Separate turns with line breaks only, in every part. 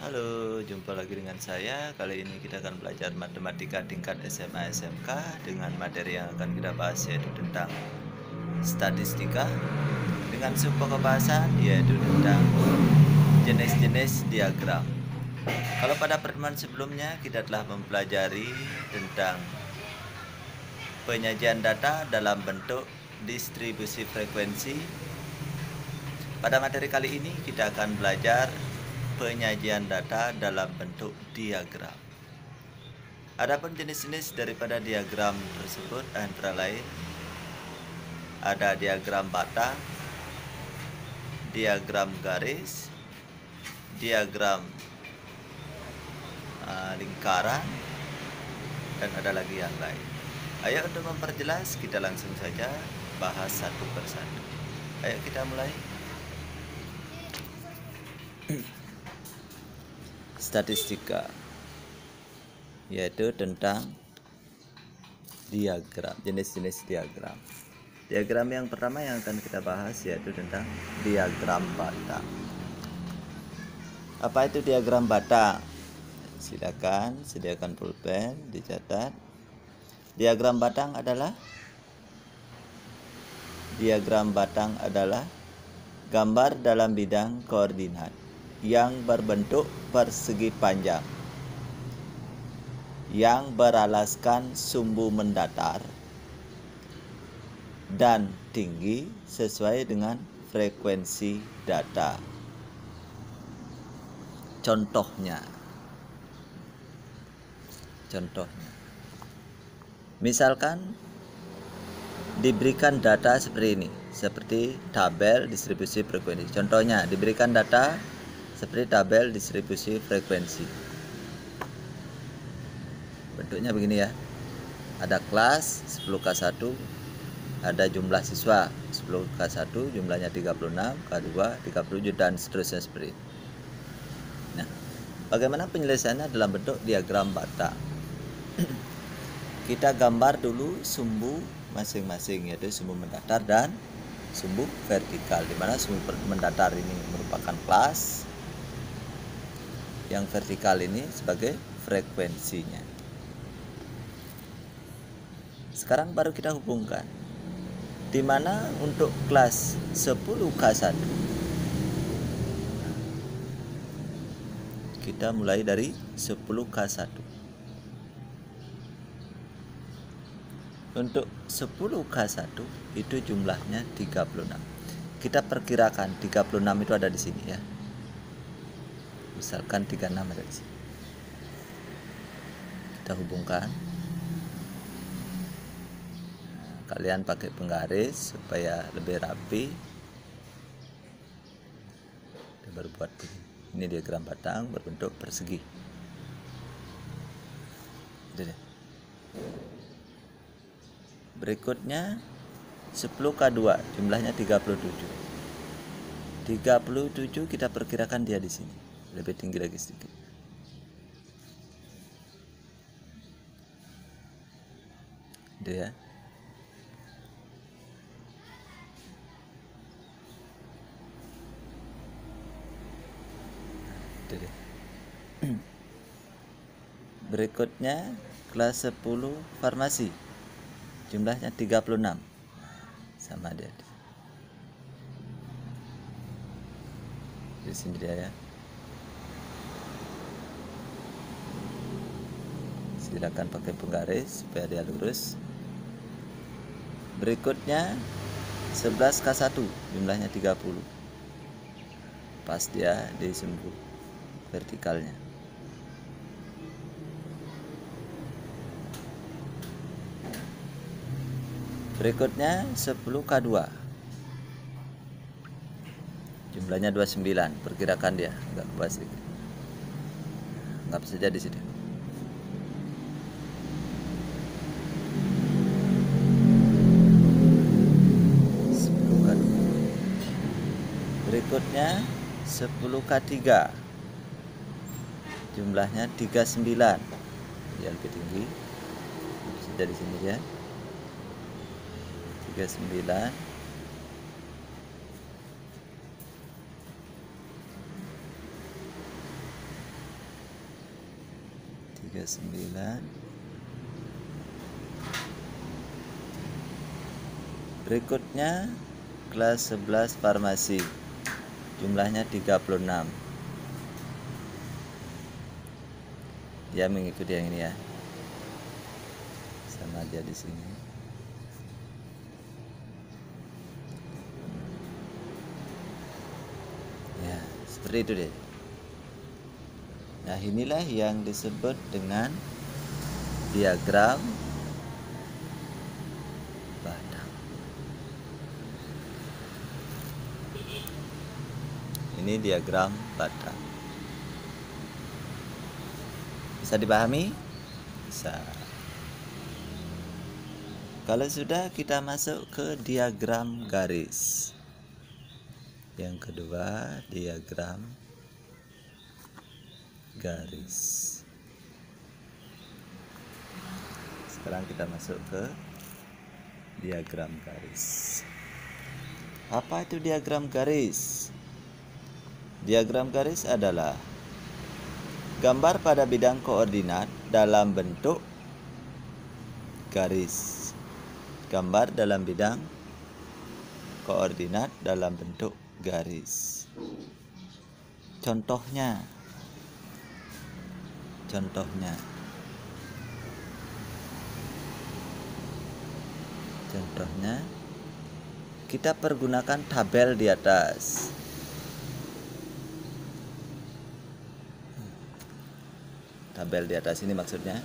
Halo, jumpa lagi dengan saya. Kali ini kita akan belajar matematika tingkat SMA SMK dengan materi yang akan kita bahas yaitu tentang statistika dengan subpokok bahasan yaitu tentang jenis-jenis diagram. Kalau pada pertemuan sebelumnya kita telah mempelajari tentang penyajian data dalam bentuk distribusi frekuensi. Pada materi kali ini kita akan belajar penyajian data dalam bentuk diagram. Adapun jenis-jenis daripada diagram tersebut antara lain ada diagram batang, diagram garis, diagram lingkaran, dan ada lagi yang lain. Ayo untuk memperjelas kita langsung saja bahas satu persatu. Ayo kita mulai. Statistika yaitu tentang diagram, jenis-jenis diagram. Diagram yang pertama yang akan kita bahas yaitu tentang diagram batang. Apa itu diagram batang? Silakan sediakan pulpen, dicatat. Diagram batang adalah gambar dalam bidang koordinat yang berbentuk persegi panjang yang beralaskan sumbu mendatar dan tinggi sesuai dengan frekuensi data. Contohnya, misalkan diberikan data seperti ini, seperti tabel distribusi frekuensi. Contohnya, diberikan data seperti tabel distribusi frekuensi. Bentuknya begini ya. Ada kelas 10K1, ada jumlah siswa 10K1 jumlahnya 36, K2 37 dan seterusnya seperti itu. Nah, bagaimana penyelesaiannya dalam bentuk diagram batang? Kita gambar dulu sumbu masing-masing, yaitu sumbu mendatar dan sumbu vertikal, di mana sumbu mendatar ini merupakan kelas, yang vertikal ini sebagai frekuensinya. Sekarang baru kita hubungkan, di mana untuk kelas 10K1 kita mulai dari 10K1. Untuk 10K1 itu jumlahnya 36. Kita perkirakan 36 itu ada di sini ya. Misalkan 36 ada di sini. Kita hubungkan. Kalian pakai penggaris supaya lebih rapi. Kita baru buat begini. Ini diagram batang berbentuk persegi. Itu deh. Berikutnya 10K2 jumlahnya 37. 37 kita perkirakan dia di sini. Lebih tinggi lagi sedikit. Itu ya. Berikutnya kelas 10 farmasi jumlahnya 36, sama dia di sini dia ya. Silakan pakai penggaris supaya dia lurus. Berikutnya 11K1 jumlahnya 30, pas dia di sumbu vertikalnya. Berikutnya 10K2 jumlahnya 29, perkirakan dia agak ke bawah sedikit. Anggap saja di sini. Berikutnya 10K3 jumlahnya 39, dia lebih tinggi, sudah di sini ya. 39. 39. Berikutnya kelas 11 farmasi, jumlahnya 36. Ya, mengikuti yang ini ya, sama aja di sini. Ya, seperti itu deh. Nah, inilah yang disebut dengan diagram batang. Ini diagram batang. Bisa dipahami? Bisa. Kalau sudah, kita masuk ke diagram garis. Yang kedua, diagram garis. Sekarang kita masuk ke diagram garis. Apa itu diagram garis? Diagram garis adalah gambar pada bidang koordinat dalam bentuk garis. Gambar dalam bidang koordinat dalam bentuk garis. Contohnya kita pergunakan tabel di atas. Tabel di atas ini maksudnya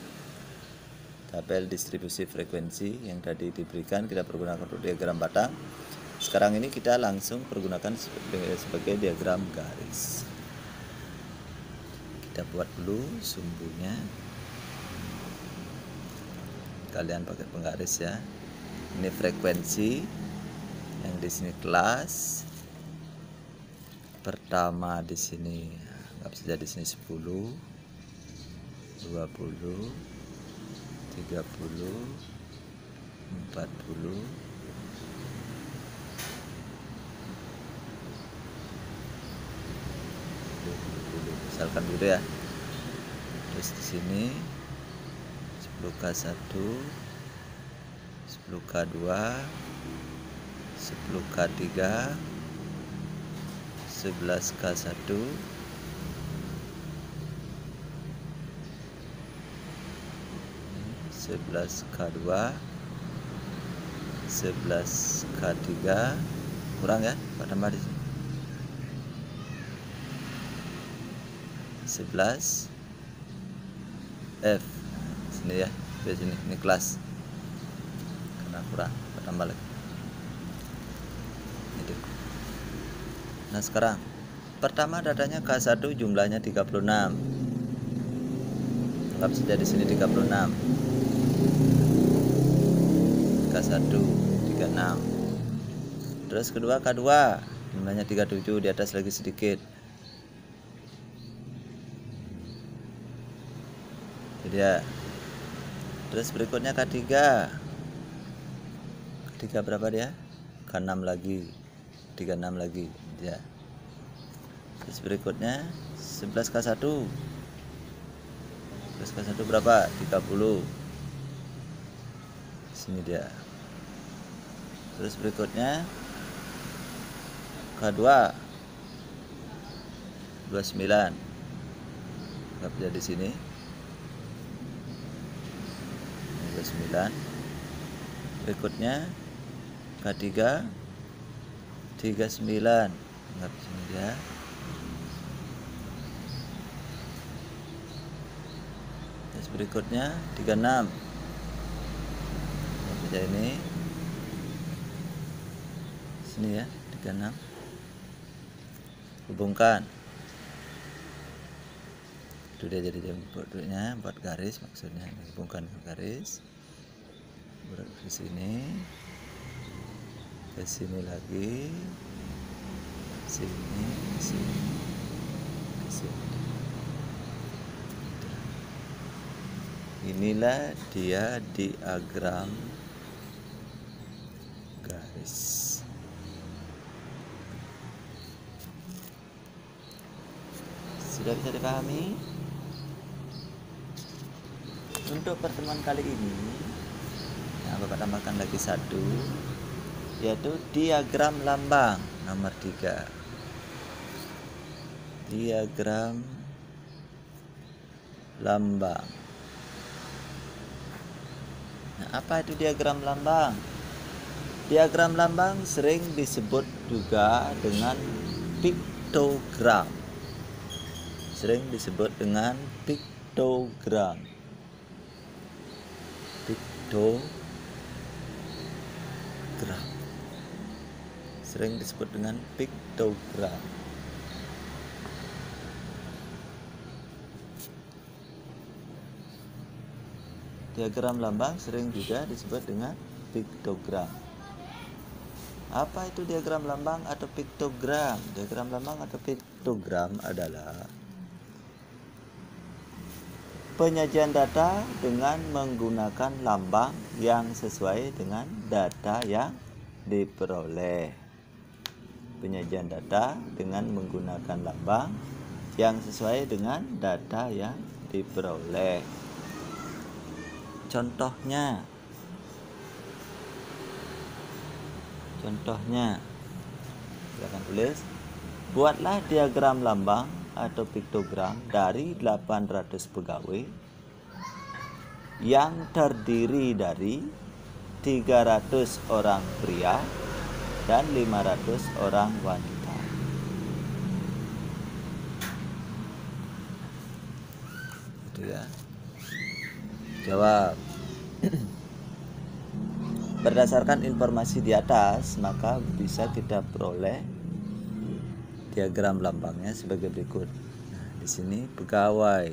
tabel distribusi frekuensi yang tadi diberikan, kita pergunakan untuk diagram batang. Sekarang ini kita langsung pergunakan sebagai diagram garis. Kita buat dulu sumbunya. Kalian pakai penggaris ya. Ini frekuensi, yang di sini kelas. Pertama di sini, anggap saja di sini 10, 20, 30, 40, 20, misalkan dulu ya. Terus di sini 10K1, 10K2, 10K3, 11K1, 11K2, 11K3, kurang ya, Pak tambah di sini. 11 F sini ya, di sini ini kelas, karena kurang, Pak tambah lagi. Itu. Nah, sekarang pertama datanya K1 jumlahnya 36. Anggap saja di sini 36. K1 36. Terus kedua K2 jumlahnya 37, di atas lagi sedikit. Jadi ya. Terus berikutnya K3. K3 berapa dia? K6 lagi. 36 lagi ya. Terus berikutnya 11K1. 11K1 berapa? 30. Sini dia. Terus berikutnya K2 29. Anggap saja di sini 29. Berikutnya K3 39. Anggap sini dia. Terus berikutnya 36. Anggap saja ini. Sini ya, 36. Hubungkan. Itu dia jadi bentuknya, buat garis maksudnya. Hubungkan ke garis. Ke sini. Ke sini lagi. Sini, ke sini. Ke sini. Inilah dia diagram garis. Sudah bisa dipahami? Untuk pertemuan kali ini, nah, Bapak tambahkan lagi satu, yaitu diagram lambang nomor 3. Diagram lambang. Nah, apa itu diagram lambang? Diagram lambang sering disebut juga dengan piktogram. Sering disebut dengan piktogram. Piktogram. Sering disebut dengan piktogram. Diagram lambang sering juga disebut dengan piktogram. Apa itu diagram lambang atau piktogram? Diagram lambang atau piktogram adalah penyajian data dengan menggunakan lambang yang sesuai dengan data yang diperoleh. Penyajian data dengan menggunakan lambang yang sesuai dengan data yang diperoleh. Contohnya, silakan tulis. Buatlah diagram lambang atau piktogram dari 800 pegawai yang terdiri dari 300 orang pria dan 500 orang wanita. Itu ya. Jawab. Berdasarkan informasi di atas, maka bisa kita peroleh diagram lambangnya sebagai berikut. Nah, di sini pegawai,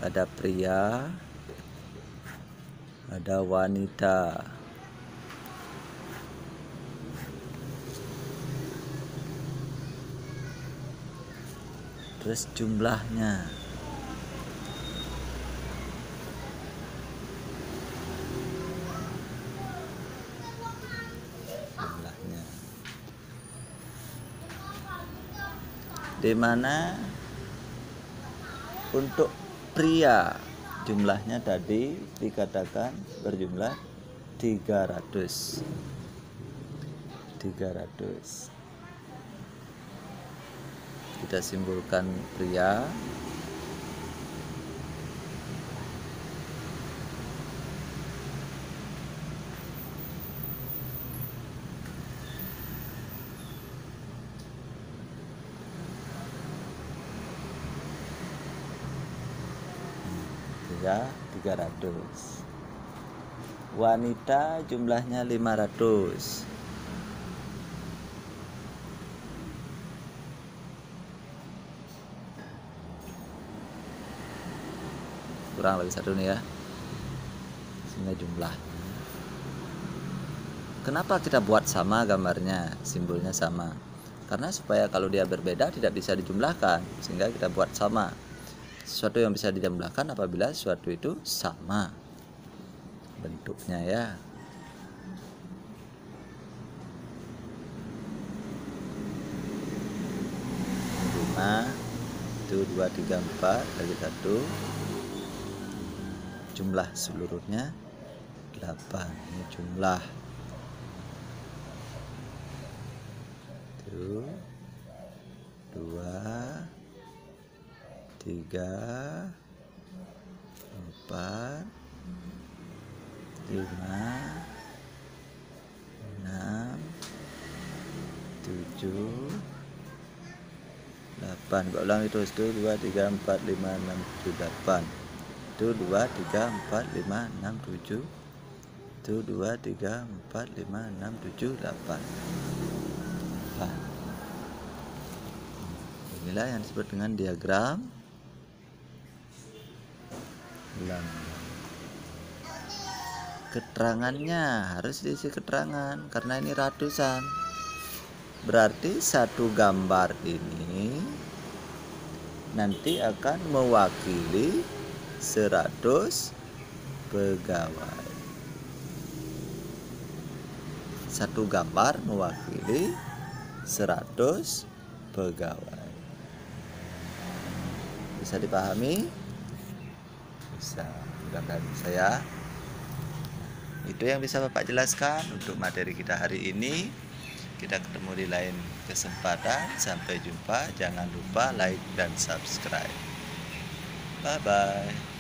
ada pria, ada wanita, terus jumlahnya. Di mana untuk pria jumlahnya tadi dikatakan berjumlah 300. Kita simpulkan pria. Ya, 300. Wanita jumlahnya 500. Kurang lagi satu nih ya. Sehingga jumlah. Kenapa kita buat sama gambarnya, simbolnya sama? Karena supaya kalau dia berbeda tidak bisa dijumlahkan, sehingga kita buat sama. Sesuatu yang bisa dijumlahkan apabila sesuatu itu sama bentuknya ya. Lima, itu 2, 3, 4 lagi satu. Jumlah seluruhnya 8. Ini jumlah. Itu 2, 3, 4, 5, 6, 7, 8. Gua ulang itu 2, 3, 4, 5, 6, 7, 8. Itu 2, 3, 4, 5, 6, 7. Itu 2, 3, 4, 5, 6, 7, 8. Nah, inilah yang disebut dengan diagram lambang. Keterangannya harus diisi keterangan karena ini ratusan. Berarti satu gambar ini nanti akan mewakili 100 pegawai. Satu gambar mewakili 100 pegawai. Bisa dipahami? Bisa, mudah-mudahan saya. Itu yang bisa Bapak jelaskan untuk materi kita hari ini. Kita ketemu di lain kesempatan. Sampai jumpa. Jangan lupa like dan subscribe. Bye-bye.